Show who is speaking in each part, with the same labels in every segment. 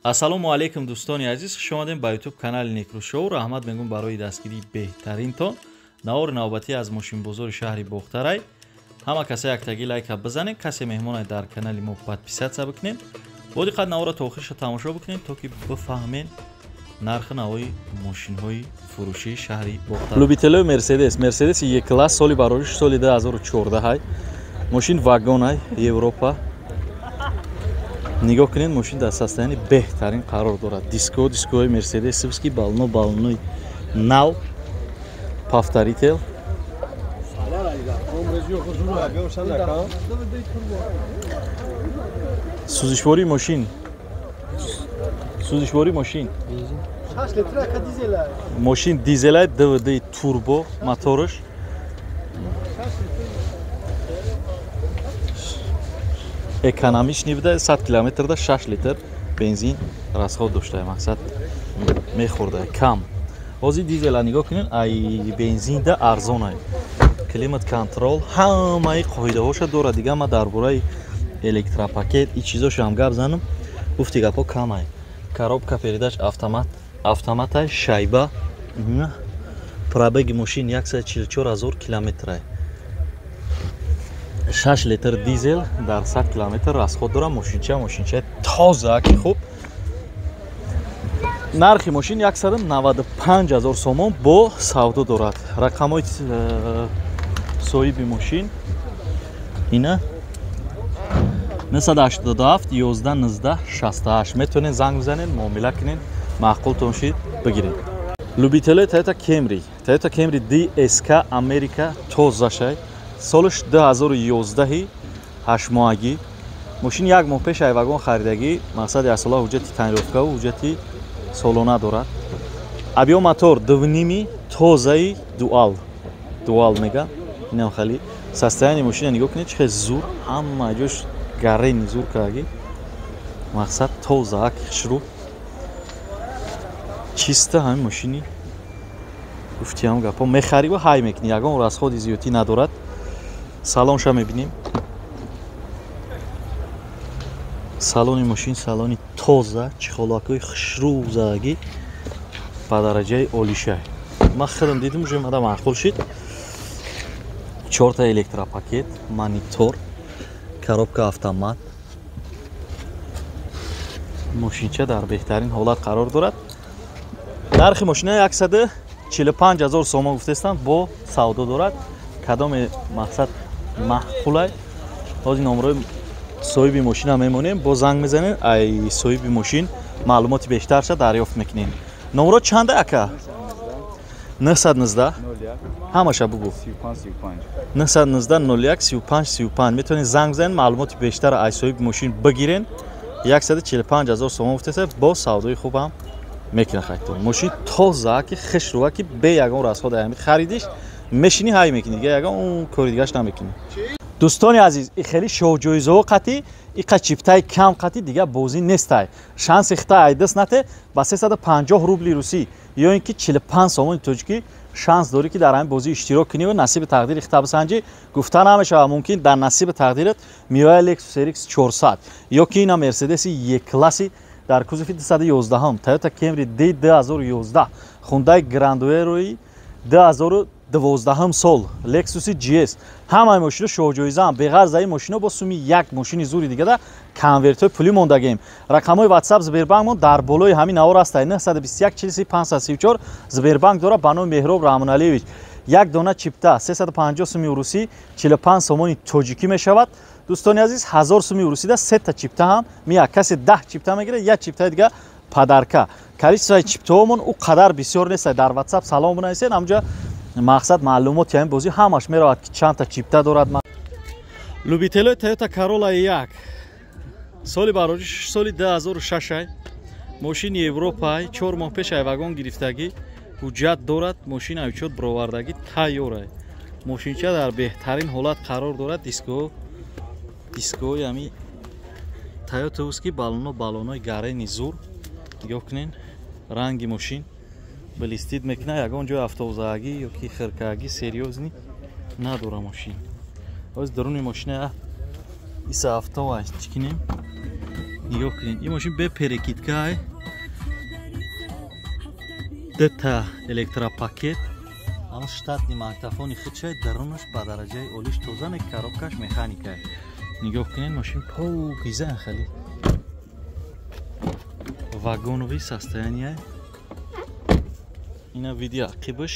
Speaker 1: Ассалому алейкум дӯстони азиз, хуш омадем ба YouTube канали Некру Шоу. Раҳмат мегӯям барои дастгирии беҳтаринтон. Навори навбатӣ аз мошинбозори шаҳри Бохтарай. Ҳама каса яктагӣ лайка бизанед, касе меҳмонай дар канали мо подписатсия бикунед. Бо диққат навора то охирша тамошо бикунед, то ки бифаҳмед нархи навои мошинҳои фурӯшии шаҳри Бохтарай. Любителои Мерседес Е-класс соли барориш соли 2014 мошин вагонай Европа. Нигоҳ кунед, мошин дар состоянии беҳтарин қарор дорад. Дискои мерседесовский балнои нав, повторител. Сӯзишвории мошин. Мошин дизелай ДВД турбо мотораш. Экономич нибуда 100 километрда 6 литр бензин расход доштае, мақсад мехӯрдае кам. Ҳозир дизела нигоҳ кунед, ай бензинда арзонае. Климат контрол ҳамаи қоидаҳоша дорад. Дига ма дар бораи электропакет и чизоша ҳам гап занам, гуфти гапо камае. Коробка передач автоматай, шайба. Пробеги мошин 144 000 километрае. 6 литр дизел дар 100 километр расход дорад. Мошинча тоза ки хуб. Нархи мошин 195 000 сомон бо савдо дорад. Рақамои соҳиби мошин ина 987 11 19 68. Метавонед занг бизанед, муомила кунед, маъқултон шид бигиред. Любителои Toyota Camry DSK Америка тозашай. Солиш 2011 8моҳагӣ. Мошин 1 моҳ пеш ай вагон харидагӣ. Мақсади асола ҳуҷҷати таъмировка ва ҳуҷҷати солона дорад. Объем мотор 2.5 тозаи дуал мега. Инам хали состояние мошина нигоҳ кунед, чӣ зур, ҳама ҷош гарени зур кардагӣ. Мақсад тоза хушрӯ. Чиста ҳамин мошини гуфтиам гапо мехари ва ҳай мекунӣ. Ягон расходи зиёдӣ надорад. Салонша мебинем. Салони мошин салони тоза, чихолакҳои хушрӯ задагӣ ба дараҷаи олишай. Ман худам дидам, уже мада маъқул шид. 4 та электропакет, монитор, коробка автомат. Мошинча дар беҳтарин ҳолат қарор дорад. Нархи мошина 145 000 сомон гуфтестам бо савдо дорад. Кадоме мақсад маъқулай. ҳозир номерои соҳиби мошина мемонем, бо занг мезанед, ай соҳиби мошин маълумоти бештарша дарёфт мекунед. Номеро чанда ака? 919 ҳамаша бугу 919 01 35 35. Метавонед занг бизанед, маълумоти бештар ай соҳиби мошин бигирен. 145 000 сомон гуфтеса бо савдои хубам мекунад хайтон. Мошин тоза ки хушрӯа ки бе ягон расход аями харидиш мешини ҳай мекунӣ, дига ягон кори дигаш намекунӣ. Дӯстони азиз, и хели шоҳҷоизаҳо қатӣ, и қачиптаи кам қатӣ дига бозӣ нестай. Шанси хита айдаст нате ба 350 рубли русӣ ё ин ки 45 сомони тоҷикӣ шанс дорӣ ки дар ҳамин бозӣ иштирок кунӣ ва насиби тақдири хита бисанҷӣ. Гуфта намешава, мумкин дар насиби тақдират миёяд Lexus RX 400 ё ки ина Мерседеси Е-класси дар кузуфи 211, Toyota Camry D 2011, Hyundai Grand Wagoneer 2012 сол, Lexus GS. Ҳамаи мошино шоҳҷоизаам. Беғарз ин мошино бо суми як мошини зури дигада конвертҳои пулӣ мондагем. Рақамҳои WhatsApp Сбербанкмон дар болои ҳамин навор астад. 921 40 534 Сбербанк дорад ба номи Меҳроб Раҳмоналиевич. Як дона чипта 350 суми урусӣ 45 сомони тоҷикӣ мешавад. Дӯстони азиз, 1000 суми урусида 3 та чипта ҳам меяд. Касе 10 чипта мегирад, як чиптаи дига падарка. Количествои чиптаҳомон у қадар бисёр нест. Дар WhatsApp салом бинависед. Ҳамҷа мақсад маълумоти ҳамин бозӣ ҳамаш меравад ки чанд та чипта дорад. Любителои Toyota Corolla 1 соли барориш соли 2006 мошини Европа 4 моҳ пеш ай вагон гирифтагӣ ҳуҷҷат дорад. Мошина учёт бировардагӣ тайёрай. Мошинча дар беҳтарин ҳолат қарор дорад. Дискои ҳами Toyota уски балонои гарени зур. нигоҳ кунед, ранги мошин блистид мекунад. Ягон ҷои автозагӣ ё ки хиркагӣ серьёзни надора мошин. ҳозир даруни мошина иса автова чикинем. نگاه کنین این ماشین به پرکیتگاه دتا الکترا پاکت اما штатный магнитофони худшай дарунаш ба дараҷаи олиш тоза мек коробкаш механика нигоҳ кунед мошин покиза хали вагонови состояние ина видео ақибаш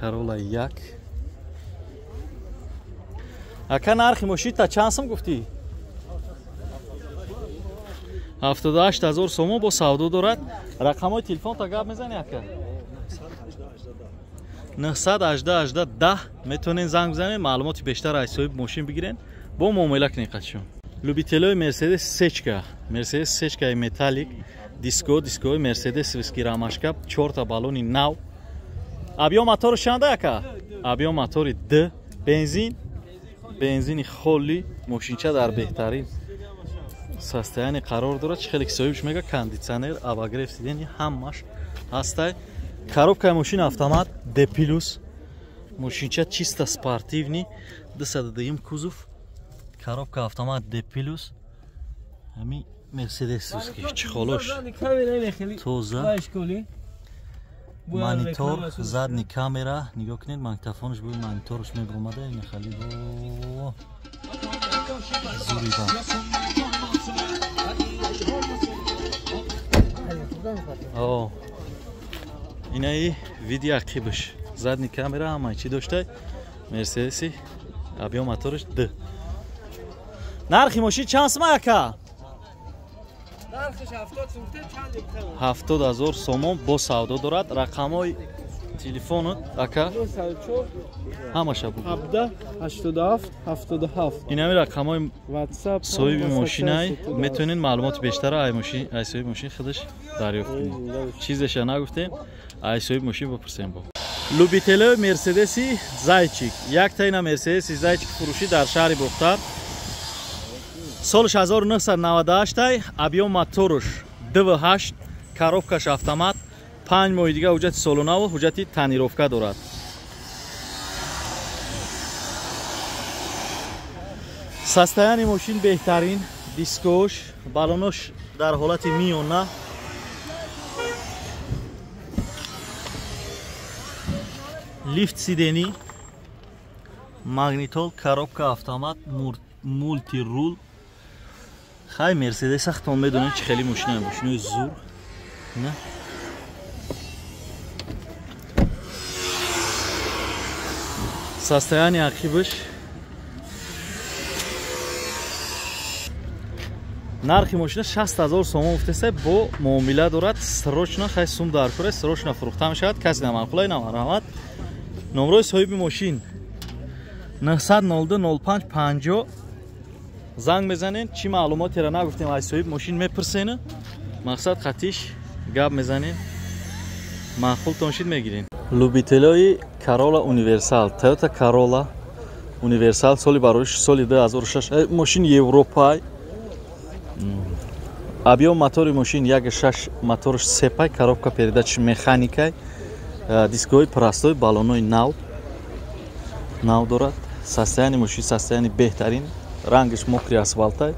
Speaker 1: Corolla 1 ака нархи мошинта чанд сум гуфтӣ 78000 сомон бо савдо дорад рақамҳои телефонта гап мезани ака 918 метавонен занг бизанед маълумоти бештар аз соҳиби мошин бигирен бо муомила кунед қадшон любителои мерседес сечка металлик дискои мерседес виски рамашка 4 балони нав объем мотори чанда ака объем мотори д бензини холли мошинча дар беҳтарин состояние қарор дорад чӣ хеле соҳибш мега кондитсионер обогрев сидени ҳамаш ҳастай коробкаи мошин автомат д плюс мошинча чисто спортивни 202 кузов коробка автомат д плюс ҳами мерседесовский чихолош тоза монитор задни камера нигоҳ кунед магнитофонш бӯи мониторш мебомада ин хали бо зуриба о инаи видео ақибаш задни камера ҳамаи чӣ доштай мерседеси объем моториш д нархи мошин чанд сум ака 70000 сомон бо савдо дорад рақамҳои телефонот ака ҳамаша буд 87 инами рақамҳои соҳиби мошинай метавонед маълумоти бештара аз соҳиби мошин худаш дарёфт кунед чизеша нагуфтем аз соҳиби мошин бипурсем бо любителои мерседеси зайчик якта ина мерседеси зайчик фурӯшӣ дар шаҳри бухтар солиш 1998 объем моторуш dv8 коробкаш автомат 5 моҳи дига ҳуҷҷати солонаву ҳуҷҷати танировка дорад состояние мошин беҳтарин дискош балонош дар ҳолати миёна лифт сидени магнитол коробка автомат мультирул хай мерседес ахтон медонед чӣ хели мошина мошинои зур на состояние ақибаш нархи мошина 60000 сомон гуфтеста бо муомила дорад срочно хай сум дар кора срочно фурӯхта мешавад касе наманқулай намарамад номрои соҳиби мошин 902 занг мезанед чӣ маълумотеро нагуфтем аз соҳиби мошин мепурсена мақсад қатиш гап мезанед маъқултон шид мегирен любителои Corolla универсал Toyota Corolla универсал соли барориш соли 2006 мошин европай объем мотори мошин 1.6 моториш сепай коробка передачи механикай дискои простой балонои нав дорад состояние мошин состояние беҳтарин рангиш мокри асфалтай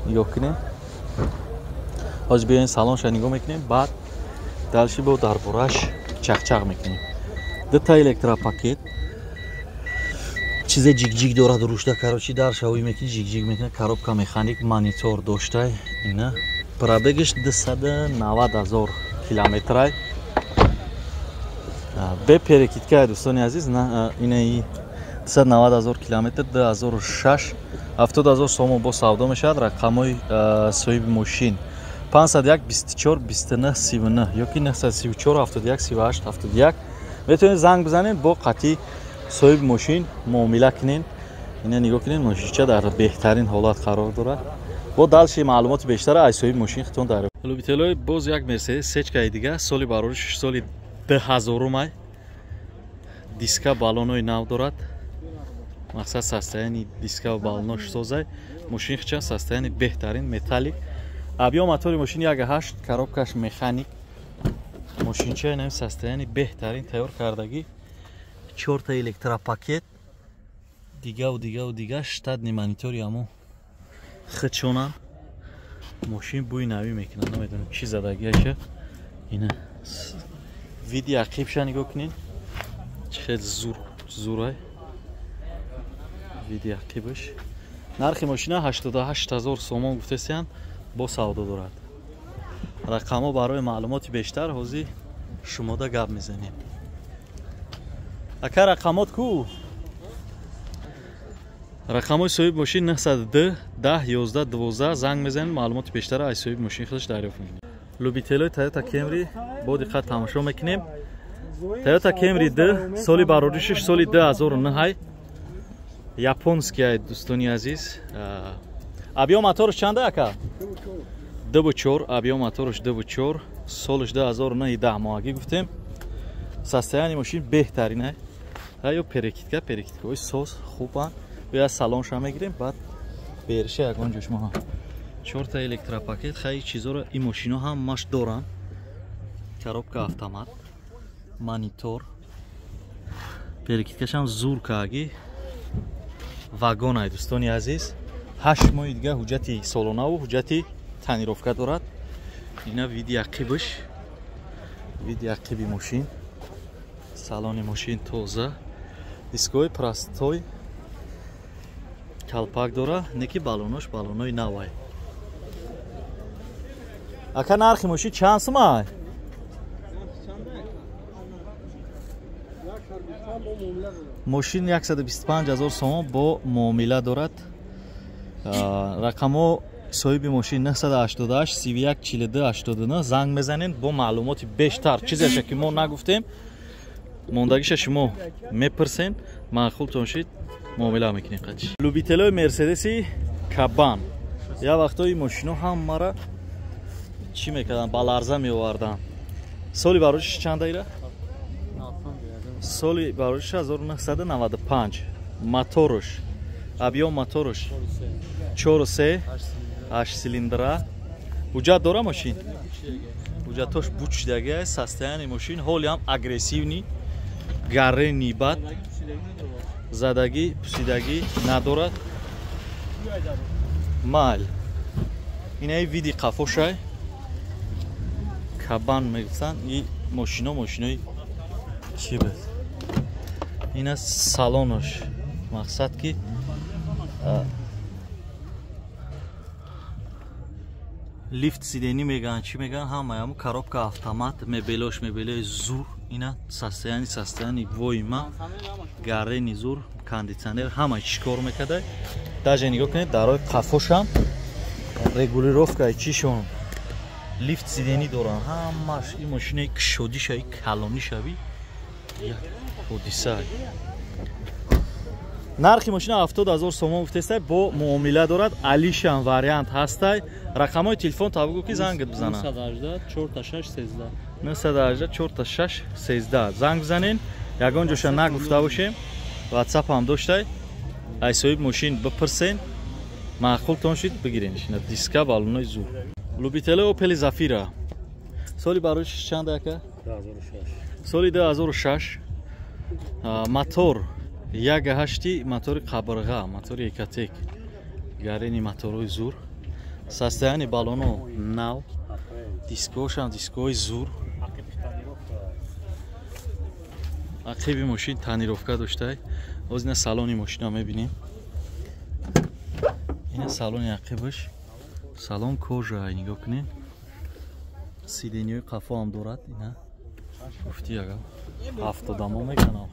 Speaker 1: нигоҳ кунем ҳозир биёин салонша нигоҳ мекунем баъд далши бо дар бураш чақчақ мекунем дута электропакет чизе ҷик-ҷик дорад рушда короче дар шавӣ мекунӣ ҷик-ҷик мекунад коробка механик монитор доштай ина пробегиш 290000 километрай бе перекидка дӯстони азиз инаи 290000 километр 2006 70000 сомон бо савдо мешавад рақамҳои соҳиби мошин 501 24 29 39 ёки 934 71 38 71 метавонед занг бизанед бо қатъи соҳиби мошин муомила кунед ина нигоҳ кунед мошинча дар беҳтарин ҳолат қарор дорад бо далши маълумоти бештара аз соҳиби мошин хитон дар любителои боз як мерседес сечкаи дига соли барориш соли 2000 диска балонои нав дорад мақсад состояние диска ва балонош созай мошин хича состояние беҳтарин металлик объем мотори мошин 1.8 коробкаш механик мошинча ин состояние беҳтарин тайёр кардагӣ 4 электропакет дига штатный монитори амо хичонан мошин бӯи навӣ мекунад. Намедонам чӣ задагиаша. Ина види ақибша нигоҳ кунед. Чӣ хел зурай. види ақибаш. нархи мошина 88000 сомон гуфтесиянд бо савдо дорад. рақамо барои маълумоти бештар ҳозир шумода гап мезанем. ака рақамот ку? рақамои соҳиби мошин 902 10 11 12 занг мезанед, маълумоти бештар аз соҳиби мошини худаш дарёфт мекунед. любителои Toyota Camry бо диққат тамошо мекунем. Toyota Camry 2 соли бароришаш соли 2009 японския дӯстони азиз. объем мотораш чанда ака? 2.4 объем мотораш 2.4 солиш 2009 10 моҳагӣ гуфтем. состояние мошин беҳтарин ё перекидка ой соз хубан. ё аз салонша мегирем, баъд бериша ягон ҷош моҳа 4 та электропакет хеле чизоро ин мошино ҳамаш доранд. коробка автомат, монитор, перекидкашам зур каги, вагонай дӯстони азиз. 8 моҳи дига ҳуҷҷати солонаву ҳуҷҷати танировка дорад. ина види ақибаш, види ақиби мошин. салони мошин тоза, дискои простой, калпак дора, неки балонош балонои навай. ака нархи мошин чанд сомай? мошин 125000 сомон бо муомила дорад. рақамо соҳиби мошин 988 31 42 89 занг мезанед бо маълумоти бештар. чизеша ки мо нагуфтем мондагиша шумо мепирсен, маъқултон шид муомила мекунед. қачи любителои мерседеси кабан я вақтои мошино ҳамара чӣ мекардан, ба ларза меовардан. соли бароришаш чанда ира? соли барориш 1995. моторуш, объем моторуш 4.3 8 силиндра. ҳуҷҷат дора мошин? ҳуҷҷатош бучидагия. состояние мошин ҳоли ҳам агрессивни, гаррени бад, задагӣ пусидагӣ надорад. майл инаи види қафошай кабан мегуфтанд. и мошинои чӣ буд? ина салонош, мақсад ки лифт сидени меган, чӣ меган, ҳамаяму коробка автомат, мебелои зур. ина состояние воима, гаррени зур, кондитсионер, ҳама чӣ кор мекардай. даже нигоҳ кунед дарои қафошам регулировкаи чишон, лифт сидени доранд. ҳамаш ин мошинаи кушодишави калонишави як ҳодисаи. нархи мошина 70000 сомон гуфтестай бо муомила дорад. алишан вариант ҳастай. рақамои телефон табугу ки зангат бизанад 918 4 6 13 занг бизанен. ягон ҷоша нагуфта бошем, ватсап ҳам доштай. аз соҳиби мошин бипирсен, маъқултон шид бигирен. ина диска балонои зур. любителои Opel Zafira соли бароришаш чанда ака? 2006. соли 2006. мотор 1.8 мотори қабрға, мотори Екатек, гаррени моторои зур. состояние балоно нав, дискошам дискои зур. ақиби мошин танировка доштай. ҳозир ина салони мошина мебинем. ина салони ақибаш, салон кожа нигоҳ кунед. сидениҳои қафо ҳам дорад. ина гуфти ага 70 мекунам.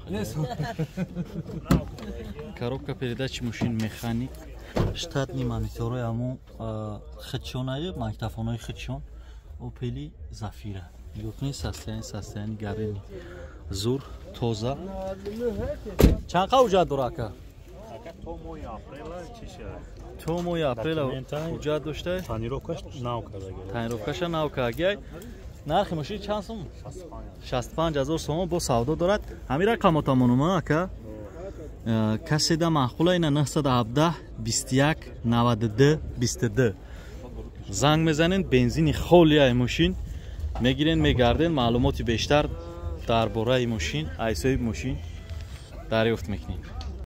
Speaker 1: коробка передачи мошин механик, штатни монитори ҳамон хичонаи мактафонои хичон. Opel Zafira нигоҳ кунед. состояние гаррени зур, тоза. чанд қа ҳуҷҷат дора ака? то моҳи апрел ҳуҷҷат доштай. танировкаша нав кардагиай. нархи мошин чанд сом? 65000 сомон бо савдо дорад. ҳамин рақамотамонума ака? каседа маъқула ина 917 21 92 22. занг мезанен. бензини холияи мошин мегирен, мегарден. маълумоти бештар дар бораи мошин аз соҳиби мошин дарёфт мекунед.